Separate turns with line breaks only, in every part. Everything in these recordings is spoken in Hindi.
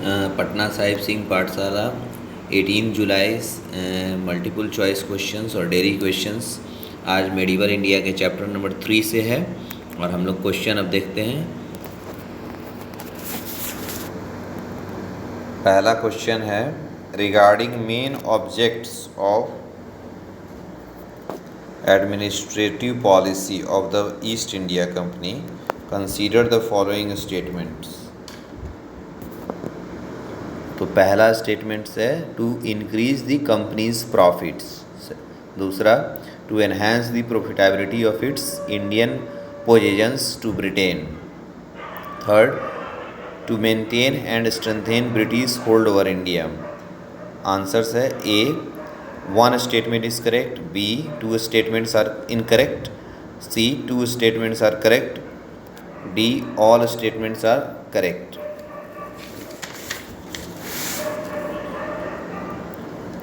पटना साहिब सिंह पाठशाला 18 जुलाई मल्टीपल चॉइस क्वेश्चंस और डेली क्वेश्चंस आज मेडिवल इंडिया के चैप्टर नंबर 3 से है और हम लोग क्वेश्चन अब देखते हैं। पहला क्वेश्चन है regarding main objects of administrative policy of the East India Company consider the following statements. तो पहला स्टेटमेंट्स है to increase the company's profits, दूसरा to enhance the profitability of its Indian positions to Britain, third to maintain and strengthen British hold over India. Answers है A one statement is correct, B two statements are incorrect, C two statements are correct, D all statements are correct.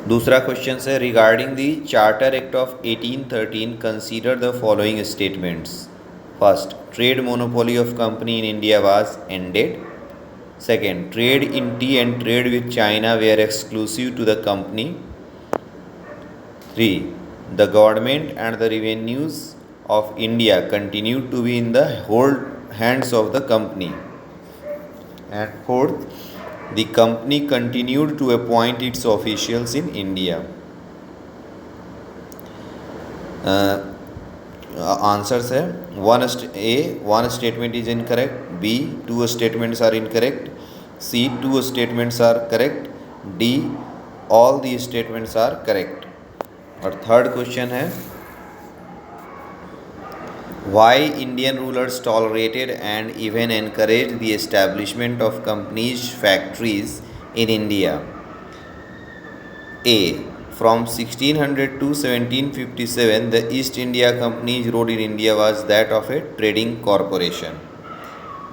दूसरा क्वेश्चन है regarding the charter act of 1813 consider the following statements. First, trade monopoly of company in India was ended. Second, trade in tea and trade with China were exclusive to the company. 3. The government and the revenues of India continue to be in the hands of the company. And 4th, the company continued to appoint its officials in India. Answers है one statement is incorrect, B two statements are incorrect, C two statements are correct, D all the statements are correct. और थर्ड क्वेश्चन है why Indian rulers tolerated and even encourage the establishment of companies factories in India. A from 1600 to 1757 the East India company's role in India was that of a trading corporation.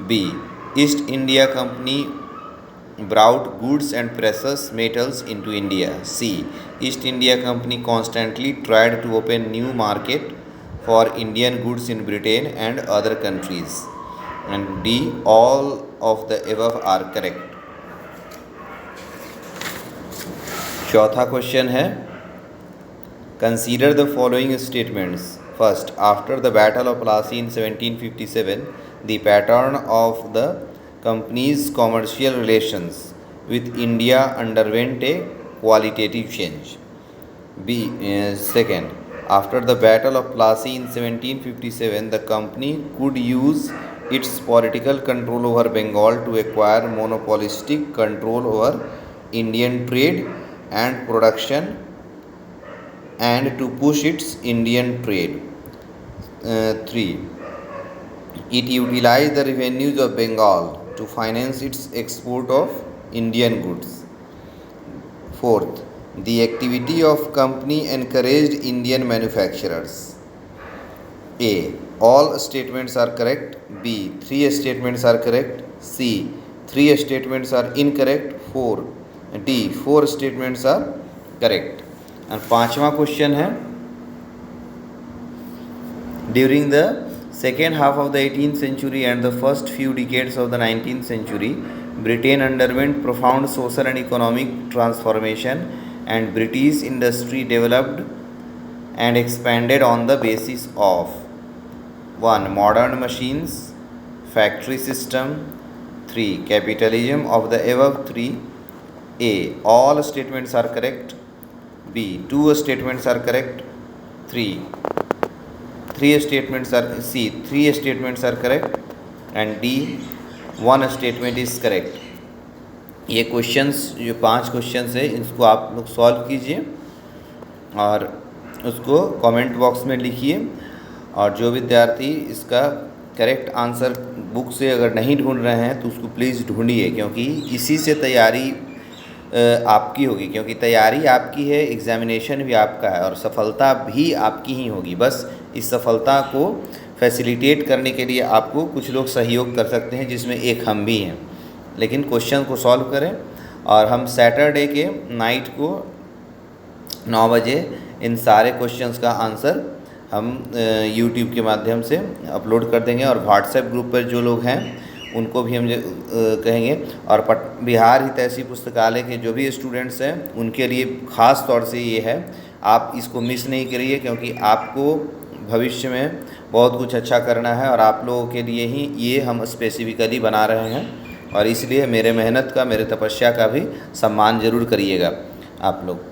B East India company brought goods and precious metals into India. C. East India Company constantly tried to open new market for Indian goods in Britain and other countries. And D. All of the above are correct. चौथा क्वेश्चन है Consider the following statements. First, after the Battle of Plassey in 1757, the pattern of the company's commercial relations with India underwent a qualitative change. Second, after the Battle of Plassey in 1757, the company could use its political control over Bengal to acquire monopolistic control over Indian trade and production and to push its Indian trade. 3. It utilized the revenues of Bengal to finance its export of Indian goods. Fourth, the activity of company encouraged Indian manufacturers. A. All statements are correct. B. 3 statements are correct. C. 3 statements are incorrect. 4. D. 4 statements are correct. और पांचवा क्वेश्चन है during the second half of the 18th century and the first few decades of the 19th century, Britain underwent profound social and economic transformation and British industry developed and expanded on the basis of 1. Modern machines, factory system, 3. Capitalism. Of the above 3, A. All statements are correct, B. 2 statements are correct, 3 statements are C. 3 statements are correct and D 1 statement is correct. ये क्वेश्चंस जो 5 क्वेश्चंस है इसको आप लोग सॉल्व कीजिए और उसको कमेंट बॉक्स में लिखिए। और जो विद्यार्थी इसका करेक्ट आंसर बुक से अगर नहीं ढूंढ रहे हैं तो उसको प्लीज़ ढूंढिए, क्योंकि इसी से तैयारी आपकी होगी, क्योंकि तैयारी आपकी है, एग्ज़ामिनेशन भी आपका है और सफलता भी आपकी ही होगी। बस इस सफलता को फैसिलिटेट करने के लिए आपको कुछ लोग सहयोग कर सकते हैं, जिसमें एक हम भी हैं। लेकिन क्वेश्चन को सॉल्व करें और हम सैटरडे के नाइट को 9 बजे इन सारे क्वेश्चंस का आंसर हम यूट्यूब के माध्यम से अपलोड कर देंगे और व्हाट्सएप ग्रुप पर जो लोग हैं उनको भी हम कहेंगे। और बिहार हितैषी पुस्तकालय के जो भी स्टूडेंट्स हैं उनके लिए ख़ास तौर से ये है, आप इसको मिस नहीं करिए, क्योंकि आपको भविष्य में बहुत कुछ अच्छा करना है और आप लोगों के लिए ही ये हम स्पेसिफिकली बना रहे हैं। और इसलिए मेरे मेहनत का, मेरे तपस्या का भी सम्मान ज़रूर करिएगा आप लोग।